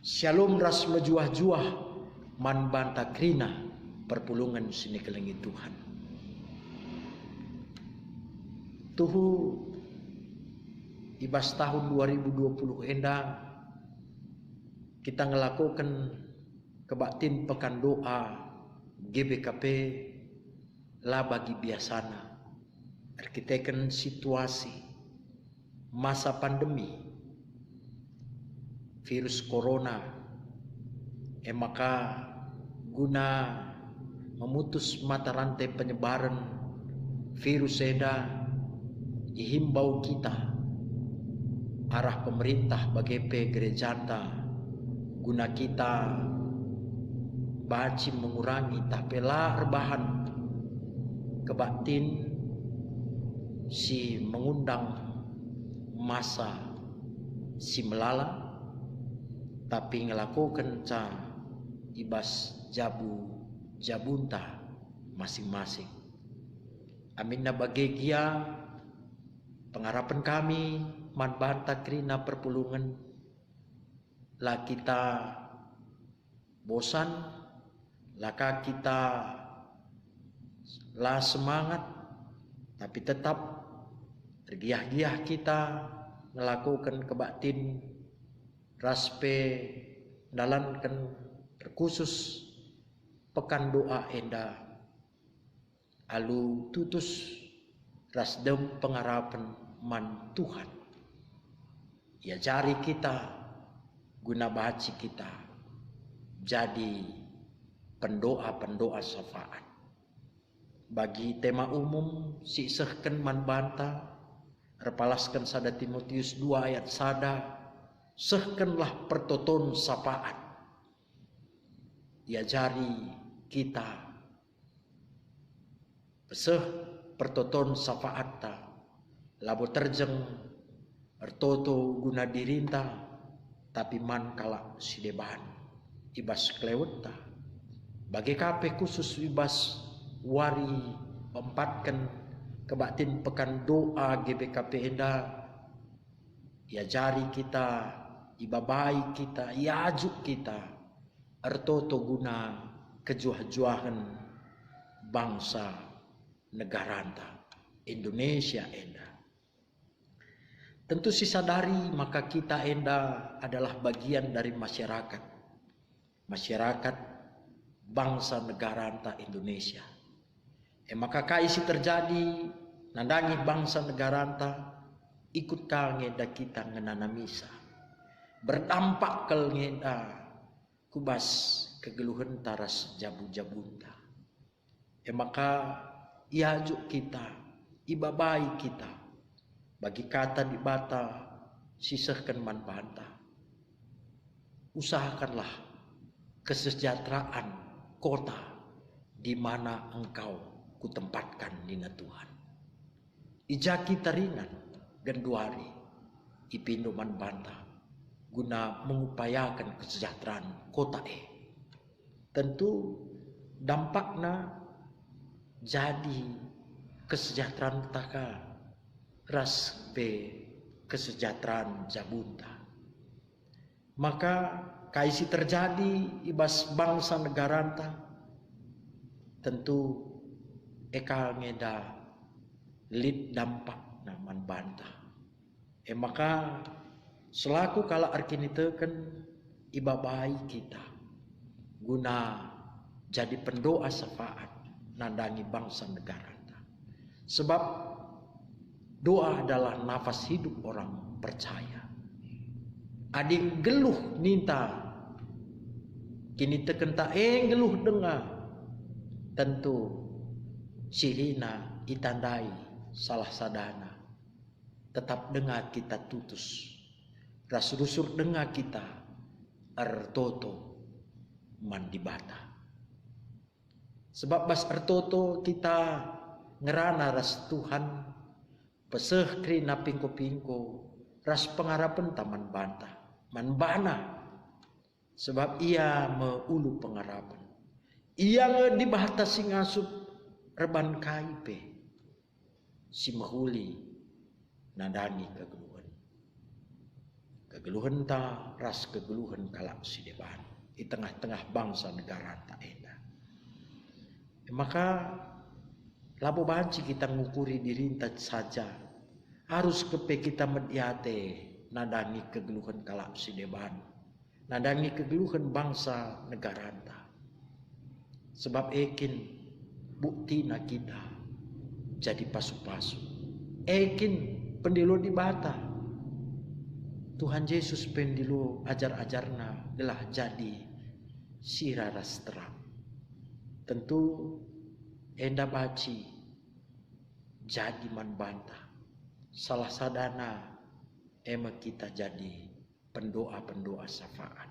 Shalom ras mejuah-juah man banta krina perpulungan sini kelengi Tuhan. Tuhu ibas tahun 2020 enda kita ngelakukan kebaktin pekan doa GBKP lah bagi biasana. Arkiteken situasi masa pandemi virus corona, maka guna memutus mata rantai penyebaran virus eda, dihimbau kita arah pemerintah BGP gerejanta guna kita baci mengurangi tapela rebahan kebaktin si mengundang masa si melala tapi ngelakukan ca ibas jabu jabunta masing-masing. Aminna bagegia pengharapan kami man banta krina perpulungan lah kita bosan laka kita lah semangat tapi tetap tergiah-giah kita melakukan kebaktin raspe dalankan terkhusus pekan doa enda alu tutus rasdem pengharapan man Tuhan ya jari kita guna baci kita jadi pendoa-pendoa syafaat bagi tema umum si sehken man banta repalaskan sada Timotius 2 ayat sada sehkenlah pertoton sapaat ya jari kita peseh pertoton sapaat ta labo terjeng ertoto guna dirinta tapi man kala sideban ibas klewet ta bagi kape khusus ibas wari empatkan kebaktin pekan doa GBKP enda ya jari kita ibabai kita yajuk kita ertoto guna kejuah-juahan bangsa negara anta Indonesia enda. Tentu si sadari maka kita enda adalah bagian dari masyarakat bangsa negara anta Indonesia. Maka kaisi terjadi nandangi bangsa negara anta ikut kal ngeda kita ngenana misa berdampak kel ngeda kubas kegeluhan taras jabu-jabunta maka iajuk kita ibabai kita bagi kata di bata sisahkan man banta usahakanlah kesejahteraan kota di mana engkau kutempatkan dina Tuhan ijaki taringan genduari ipindo man banta guna mengupayakan kesejahteraan kota tentu dampaknya jadi kesejahteraan taka raspe kesejahteraan jabunta maka kaisi terjadi ibas bangsa negara anta tentu eka ngeda lid dampak naman banta maka selaku kala arkinitekan ibabai kita guna jadi pendoa syafaat nandangi bangsa negara sebab doa adalah nafas hidup orang percaya ading geluh ninta kini tekenta geluh dengar tentu sirina itandai salah sadana tetap dengar kita tutus rasurusur dengar kita ertoto mandibata sebab bas ertoto kita ngerana ras Tuhan peseh krina pingko-pingko ras pengharapan taman banta man bana sebab ia meulu pengharapan ia dibatasi ngasup reban kaipe si mahuli nadani kegeluhan kegeluhan ta ras kegeluhan kalak si deban di tengah-tengah bangsa negara tak eda. Maka labo banci kita ngukuri diri saja harus kepe kita mediate nadangi kegeluhan kalak si deban, nadangi kegeluhan bangsa negara ta. Sebab ekin bukti na kita jadi pasu-pasu. Ekin pendilo di bata. Tuhan Yesus pendilo ajar-ajarna telah jadi siraras terang. Tentu enda baci jadi man bantah. Salah sadana ema kita jadi pendoa-pendoa syafaat.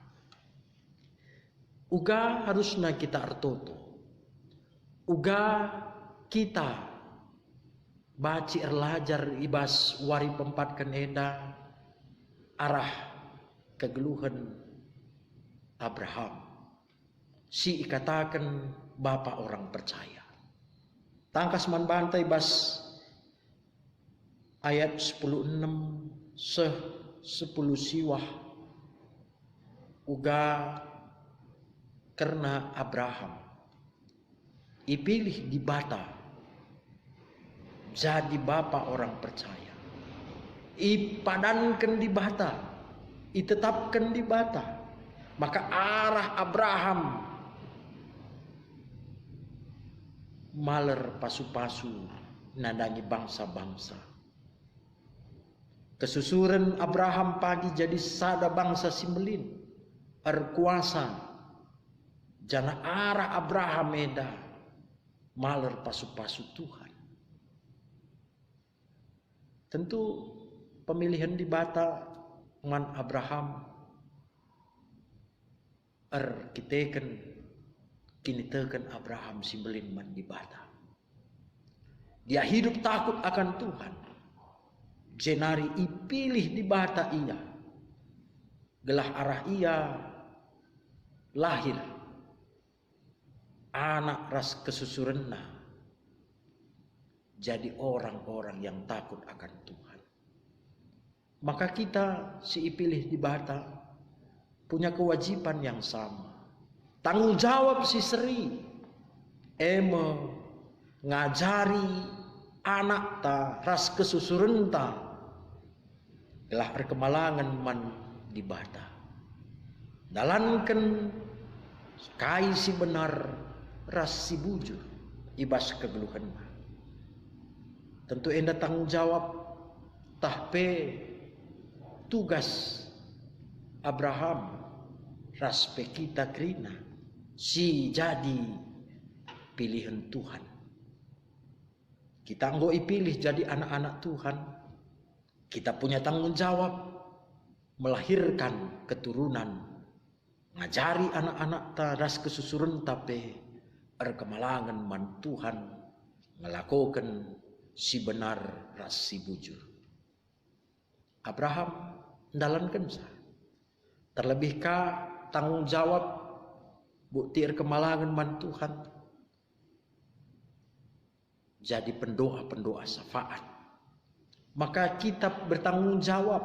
Uga harusnya kita artoto. Uga kita baci erlajar ibas wari pempatkan eda arah kegeluhan Abraham. Si ikatakan bapak orang percaya. Tangkas man bantai bas ayat 10:6 10 siwah uga karena Abraham ipilih di bata jadi bapak orang percaya, ipadankan di bata, itetapkan di bata, maka arah Abraham maler pasu-pasu nadangi bangsa-bangsa. Kesusuran Abraham pagi jadi sada bangsa simbelin erkuasa. Jana arah Abraham eda maler pasu-pasu Tuhan. Tentu pemilihan di bata man Abraham kitekan kini teken Abraham simbelin man di bata. Dia hidup takut akan Tuhan. Jenari ipilih di bata ia. Gelah arah ia lahir anak ras kesusurenna jadi orang-orang yang takut akan Tuhan. Maka kita si ipilih di bata punya kewajiban yang sama. Tanggung jawab si seri ngajari anak ta ras kesusurenta telah perkemalangan man di bata. Dalankan kai si benar ras si bujur ibas kegeluhan. Tentu enda tanggung jawab tahpe tugas Abraham ras pe kita krina si jadi pilihan Tuhan. Kita nggo ipilih jadi anak-anak Tuhan. Kita punya tanggung jawab melahirkan keturunan, ngajari anak-anak ta ras kesusuran tapi erkemalangan man Tuhan ngelakukan si benar ras si bujur. Abraham ndalankan sa. Terlebihkah tanggung jawab bukti erkemalangan man Tuhan jadi pendoa-pendoa syafaat. Maka kita bertanggung jawab,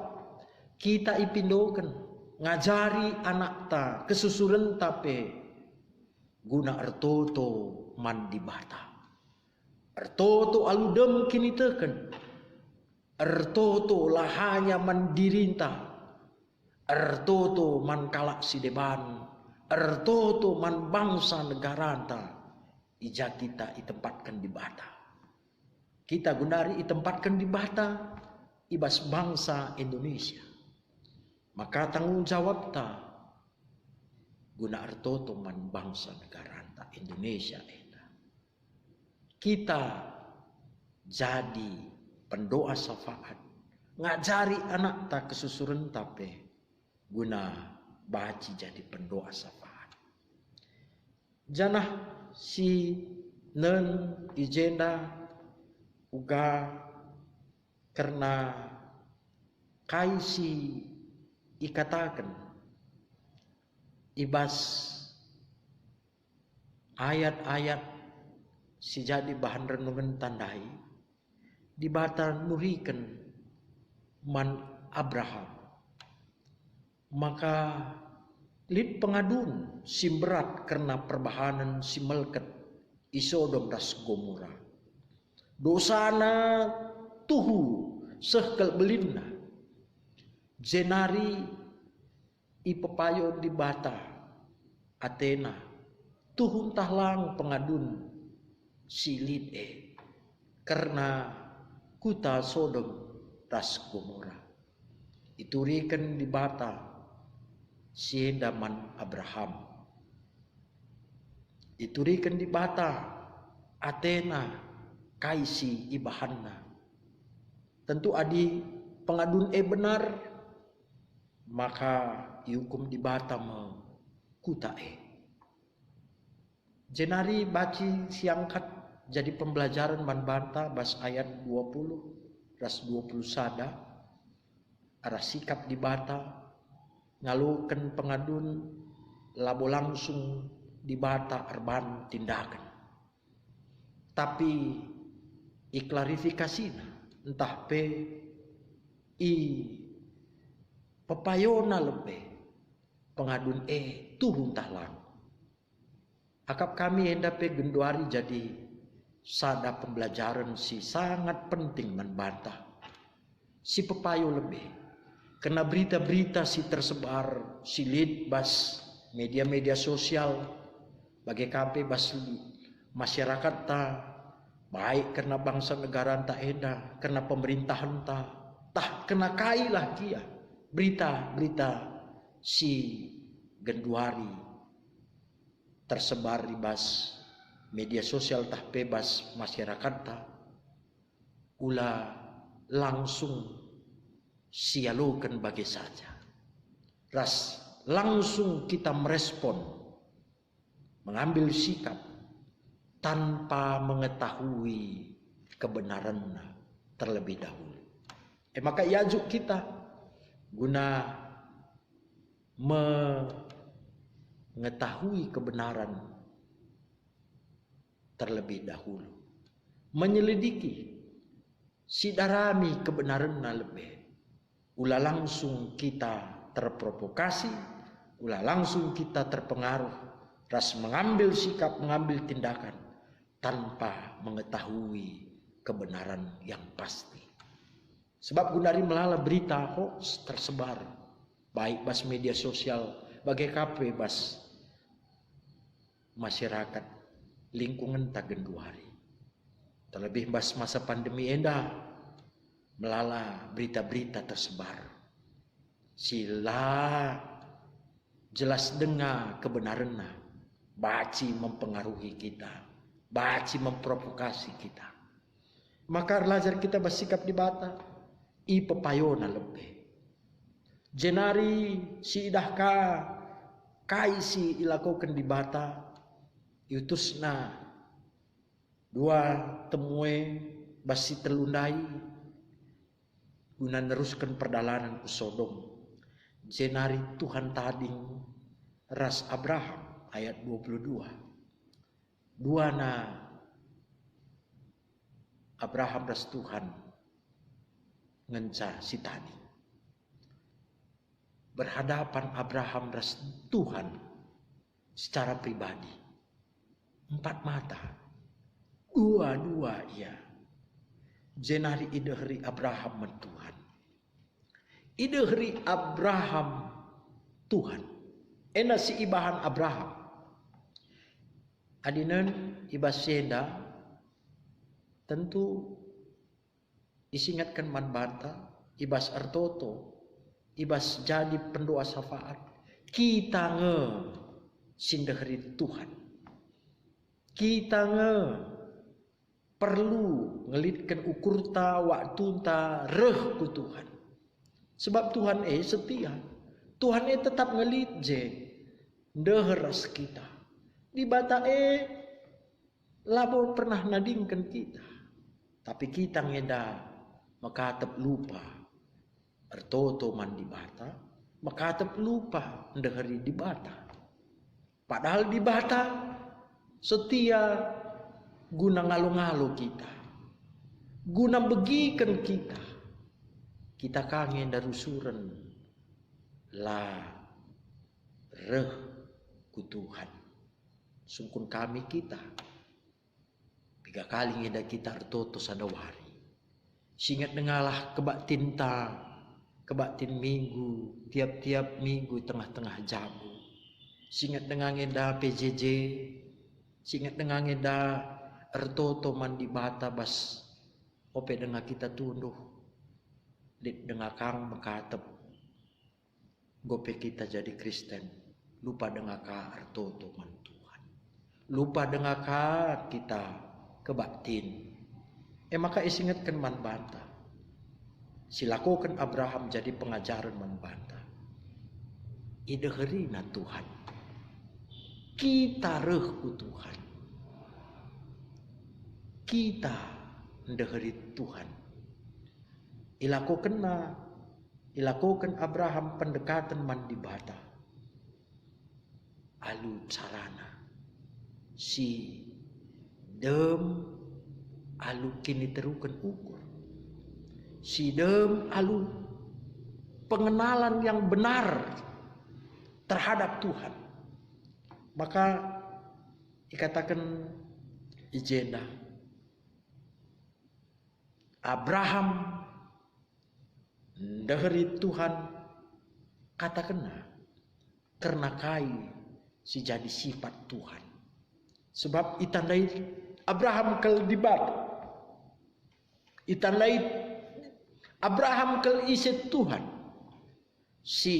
kita ipindokan ngajari anak ta kesusuran tape guna ertoto man di bata. Ertoto aludem kini teken, ertoto lahanya mandirinta, ertoto man kalak si deban, ertoto man bangsa negaranta, ija kita itempatkan di bata. Kita gunari itempatkan di bata ibas bangsa Indonesia. Maka tanggung jawab ta guna ertoto man bangsa negaranta Indonesia eta. Kita jadi pendoa syafaat, ngajari anak ta kesusuran tape guna baci jadi pendoa syafaat. Janah si nen ijenda uga karena kaisi ikatakan ibas ayat-ayat si jadi bahan renungan tandai di bata nuriken man Abraham Maka lid pengadun si berat karena perbahanan si melket Isodom das Gomora. Dosana tuhu sehkel belinna. Jenari ipepayo di bata Athena. Tuhun tahlang pengadun si lid karena kuta Sodom das Gomora. Iturikan di bata si daman Abraham. Iturikan di bata Athena kaisi ibahanna. Tentu adi pengadun benar, maka iukum di bata me kuta Jenari baci siangkat jadi pembelajaran man banta bas ayat 20 ras 20 sada arah sikap di bata ngalukan pengadun labo langsung di bata arban tindakan. Tapi iklarifikasina entah pepayona lebih pengadun tuhun tahlang. Akap kami hendak genduari jadi sada pembelajaran si sangat penting membantah si pepayo lebih. Kena berita-berita si tersebar si lid bas media-media sosial bagi KP bas masyarakat ta baik karena bangsa negara tak eda karena pemerintahan tah kena kailah kia berita-berita si genduari tersebar di bas media sosial tah bebas masyarakat ta ulah langsung sialukan bagi saja. Ras langsung kita merespon, mengambil sikap tanpa mengetahui kebenarannya terlebih dahulu. Maka yajuk kita guna mengetahui kebenaran terlebih dahulu, menyelidiki, sidarami kebenarannya lebih. Ulah langsung kita terprovokasi, ulah langsung kita terpengaruh, ras mengambil sikap, mengambil tindakan tanpa mengetahui kebenaran yang pasti. Sebab gunari melala berita hoax tersebar, baik bas media sosial, bagai kape bas masyarakat lingkungan tagenduari. Terlebih bas masa pandemi endah melala berita-berita tersebar. Sila jelas dengar kebenarannya, baci mempengaruhi kita, baci memprovokasi kita. Maka belajar kita bersikap di bata, pepayona lebih. Jenari si idahka kaisi ilakukan di bata, yutusna dua temue basi terlundai guna neruskan perjalanan ke Sodom. Jenari Tuhan tading ras Abraham ayat 22. Duana Abraham ras Tuhan ngenca si tading. Berhadapan Abraham ras Tuhan secara pribadi. 4 mata. Dua-dua ia. Jenari idehri Abraham men Tuhan. Idehri Abraham Tuhan. Ena si ibahan Abraham. Adinan ibasenda tentu disingatkan man banta ibas artoto ibas jadi pendoa syafaat kita sindehri Tuhan. Kita perlu ngelitkan ukur ta waktu ta reh ku Tuhan. Sebab Tuhan setia. Tuhan tetap ngelit ndeheras kita. Di bata labo pernah nadingkan kita. Tapi kita ngeda makatep lupa. Ertoto man di bata, makatep lupa ndeheri di bata. Padahal di bata setia guna ngalo-ngalo kita, guna begikan kita kangen darusuran la reh ku Tuhan. Sungkun kami kita 3 kali ngeda kita artoto sadawari. Singat dengalah kebak tinta, kebak tin minggu, tiap-tiap minggu tengah-tengah jamu. Singat dengan ngeda PJJ, singat dengan ngeda artoto mandi bata bas ope dengan kita tunduh. Dit dengan kang mekatep. Gope kita jadi Kristen. Lupa dengan ka artoto man Tuhan. Lupa dengan ka kita kebaktin. Maka isingatkan man banta. Silakukan Abraham jadi pengajaran man banta. Ideherina Tuhan. Kita rehku Tuhan. Kita ndeheri Tuhan. Ilakukan Abraham pendekatan man di bata. Alu carana. Si dem alu kini terukan ukur. Si dem alu pengenalan yang benar terhadap Tuhan. Maka dikatakan ijenda Abraham ndeheri Tuhan katakan karena kai si jadi sifat Tuhan. Sebab itandai Abraham kel dibat. Itandai Abraham kel iset Tuhan. Si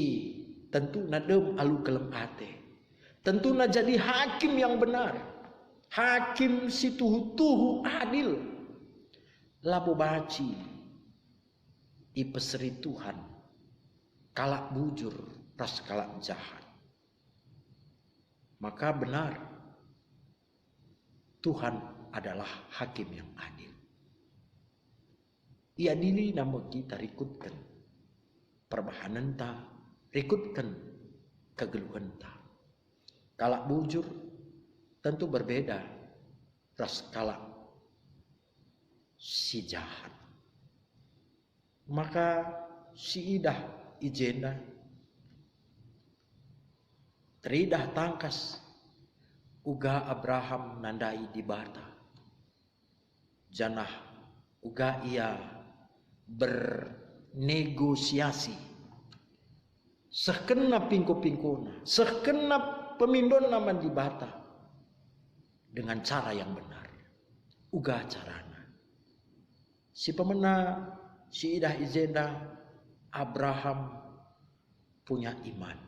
tentu nadem alu kelem ate. Tentu na jadi hakim yang benar. Hakim si tuhu-tuhu adil. Labu baci ipeseri Tuhan. Kalak bujur ras kalak jahat. Maka benar Tuhan adalah hakim yang adil. Ia dili nama kita rikutkan perbahanan ta, rikutkan kegeluhan ta. Kalak bujur tentu berbeda ras kalak si jahat. Maka si idah ijenda teridah tangkas uga Abraham nandai di bata. Janah uga ia bernegosiasi. Sekenap pingko-pingkona, sekenap pemindon naman di bata dengan cara yang benar. Uga carana. Si pemena, si idah izenda Abraham punya iman.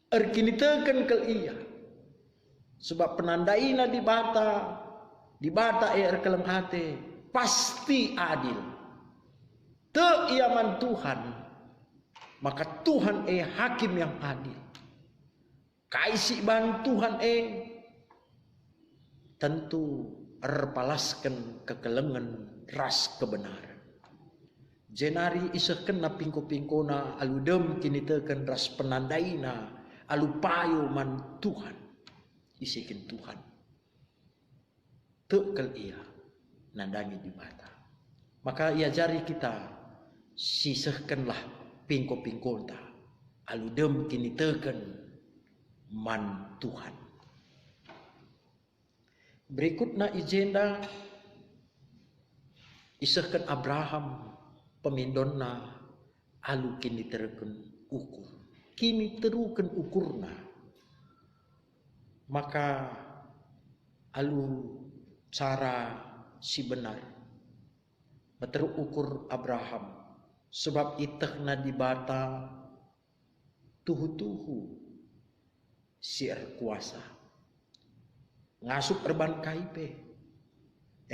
Erkini teken kel iya. Sebab penandaina di bata kelem hati pasti adil. Te iaman Tuhan, maka Tuhan hakim yang adil. Kaisi ban Tuhan tentu erpalaskan kekelengan ras kebenaran. Jenari iseh kena pingko-pingkona aludem kini teken ras penandaina alupayo man Tuhan. Isikin Tuhan. Tekel ia nandangi di mata. Maka ia jari kita sisehkanlah pingko-pingkonta. Aludem kini teken man Tuhan. Berikutnya ijenda isehkan Abraham pemindonna alu kini teken ukur. Kini terukan ukurna. Maka alu cara si benar terukur Abraham sebab itehna di bata tuhu-tuhu si kuasa ngasup erban kaipe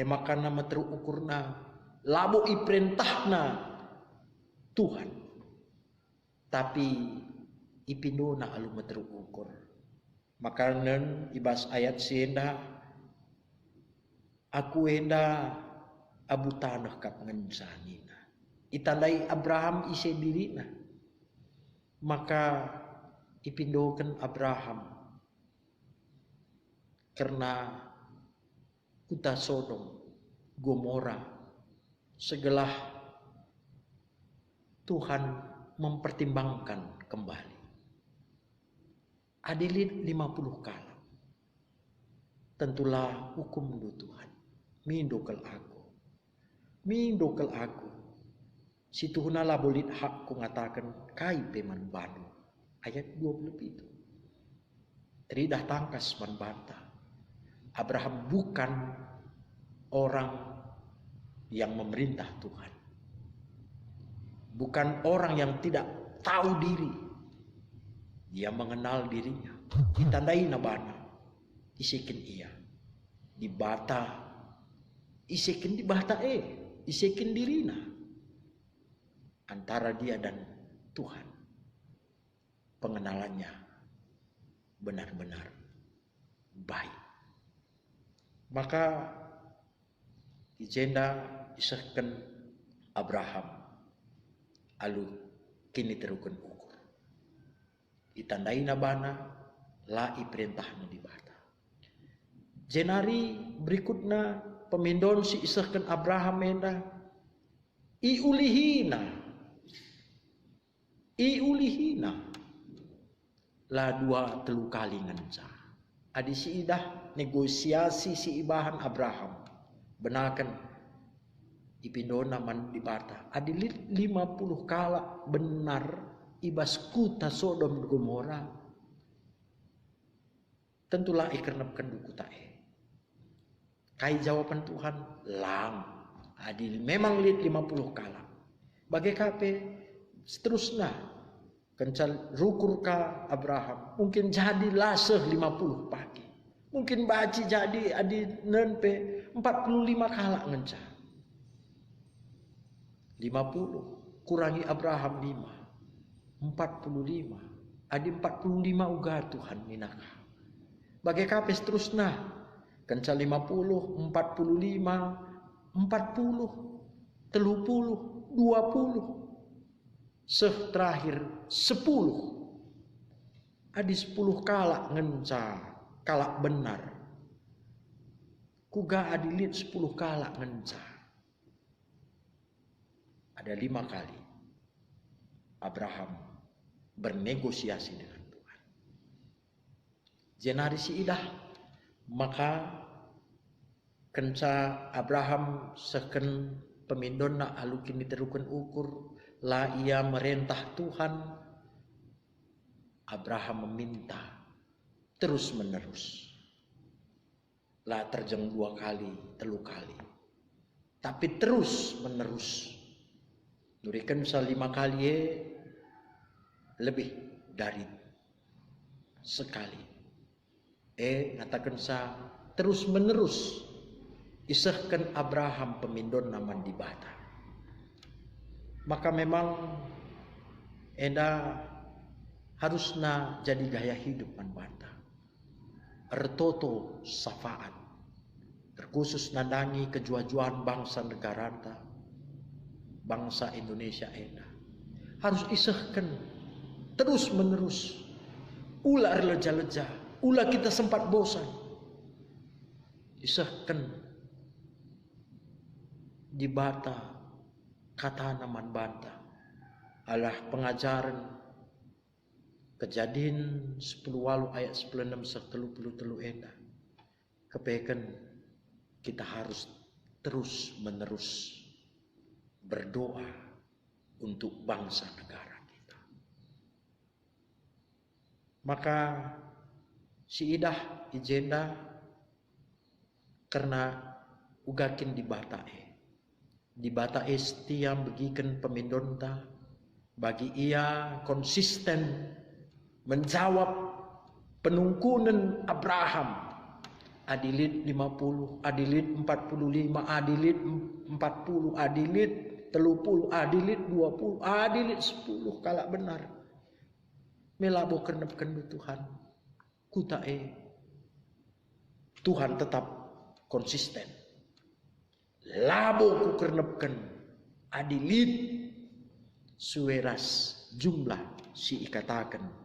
maka nama terukurna labu iperintahna Tuhan tapi ipindona alu terukur. Makanan ibas ayat sienda aku enda abu tanah kap ngensanina. Itandai Abraham ise dirina. Maka ipindokan Abraham karena kuta Sodom, Gomora, segelah Tuhan mempertimbangkan kembali. Adilit 50 kala. Tentulah hukum du Tuhan. Mindokel aku. Mindokel aku. Si Tuhan Allah bolit hak ku ngatakan kai peman banu. Ayat 20 itu. Teridah tangkas man bantah. Abraham bukan orang yang memerintah Tuhan. Bukan orang yang tidak tahu diri. Dia mengenal dirinya. Ditandai nabana. Isikin ia. Dibata. Isikin dibata Isikin dirina. Antara dia dan Tuhan. Pengenalannya benar-benar baik. Maka Ijenda isahkan Abraham alu kini terukan ukur. Ditandai nabana lai perintahnya dibata. Jenari berikutnya pemindon si isahkan Abraham menda iulihina la 2-3 kali ngenca. Adi si idah negosiasi si ibahan Abraham. Benakan ipindona man dibata. Adilit 50 kala benar ibas kuta Sodom dan Gomora. Tentulah ikarnapkan duku tae. Kai jawaban Tuhan lang. Adil memang lit 50 kala. Bagai kape seterusnya kencal rukur ka Abraham. Mungkin jadi laseh 50 pagi. Mungkin baci jadi adi nenpe 45 kala ngenca. 50 kurangi Abraham 5. 45. Adi 45 uga Tuhan minaka. Bagai kapes terusna. Kenca 50, 45, 40, 30, 20. Terakhir 10. Adi 10 kala ngenca. Kalak benar. Kuga adilit 10 kala ngenca. Ada 5 kali Abraham bernegosiasi dengan Tuhan. Jenari si idah maka kenca Abraham seken pemindona alukin diterukan ukur la ia merentah Tuhan. Abraham meminta terus menerus. Lah terjeng 2 kali, 3 kali. Tapi terus menerus. Nurikan 5 kali lebih dari sekali. Ngatakan terus menerus. Isahkan Abraham pemindon naman dibata. Maka memang harusna jadi gaya hidup man bata. Ertoto safaat. Terkhusus nandangi kejuajuan bangsa negara bangsa Indonesia harus isahkan terus menerus. Ular leja-leja. Ulah kita sempat bosan. Isahkan dibata kata naman banta. Alah pengajaran Kejadian 10 walu ayat 96-33 kepekan kita harus terus menerus berdoa untuk bangsa negara kita. Maka si idah ijenda karena ugakin dibatae setia begikan pemindonta bagi ia konsisten menjawab penungkunan Abraham. Adilit 50, adilit 45, adilit 40, adilit 30, adilit 20, adilit 10 kala benar. Melabo kenep-kenep Tuhan. Kutae. Tuhan tetap konsisten. Labo ku kenepken adilit suweras jumlah si ikatakan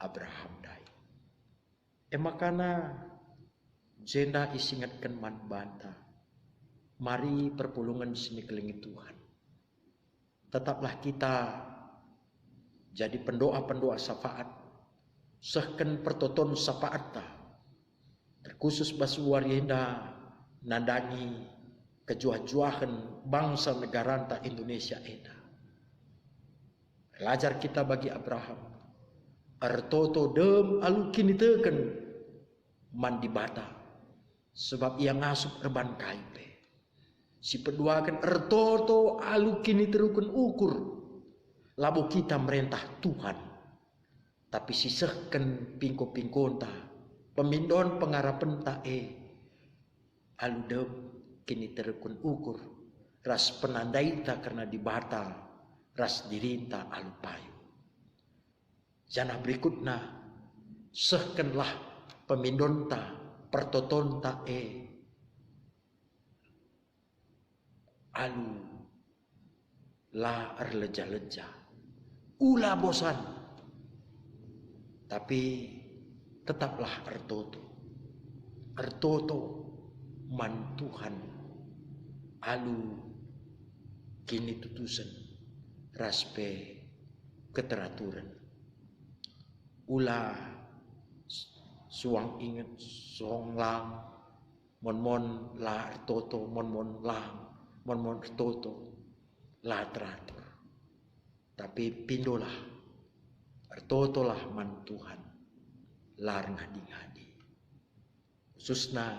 Abraham dai. Makana jenda isingatkan man banta. Mari perpulungan sini kelingi Tuhan. tetaplah kita jadi pendoa-pendoa syafaat, sehken pertoton syafaat ta, terkhusus basuar yenda nandangi kejuah-juahan bangsa negara ta Indonesia eda. Belajar kita bagi Abraham, artoto dem alu kini teken mandi bata, sebab ia ngasup erban kaipe. Si peduakan ertoto alu kini terukun ukur, labu kita merentah Tuhan, tapi sisehken pingko-pingkonta, pemindon pengarapan tae, alu dem kini terukun ukur, ras penandaita karena dibata, ras dirinta alu payu. Janah berikutnya, sehkenlah pemindonta, pertotonta alu la erleja-leja, ula bosan, tapi tetaplah ertoto man Tuhan, alu kini tutusan raspe keteraturan, ula suang inget suang lang, mon la ertoto, mon lang, mon ertoto la teratur. Tapi pindolah, ertotolah man Tuhan, lar ngadi-ngadi. Khususna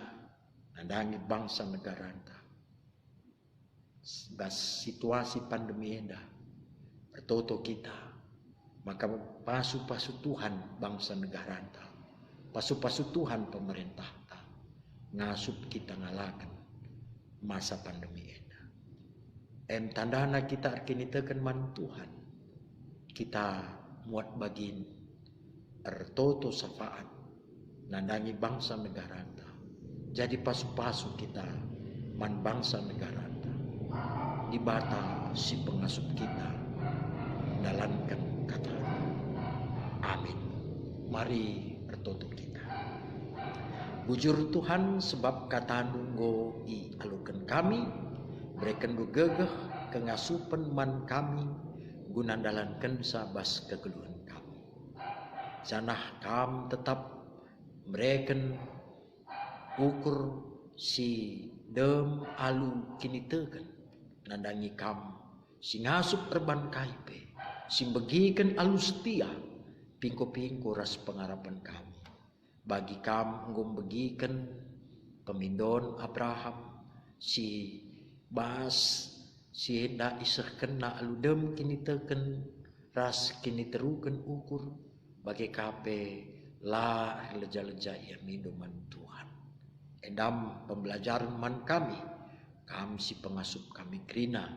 nandangi bangsa negara anta. Bas situasi pandemi enda, ertoto kita, maka pasu-pasu Tuhan bangsa negara anta, pasu-pasu Tuhan pemerintah anta, ngasup kita ngalakan masa pandemi enda. Tandana kita kini teken man Tuhan, kita muat bagin ertoto syafaat nandangi bangsa negara anta, jadi pasu-pasu kita man bangsa negara anta, di bata si pengasup kita dalankan kata amin. Mari ertoto kita bujur Tuhan, sebab kata nunggo i alukan kami, berikan gegeh kengasupan man kami, guna dalankan sabas kegeluhan kami. Janah kam tetap mereken ukur si dem alu kini teken nandangi kam, si ngasup erban kaipe, si begikan alu setia, pingko-pingko ras pengarapan kami. Bagi kam nggom begikan pemindon Abraham, si bas si hendak isehken na alu dem kini teken ras kini teruken ukur, bagi kape la leja-leja ia minuman Tuhan. Endam pembelajaran man kami, kam si pengasup kami kerina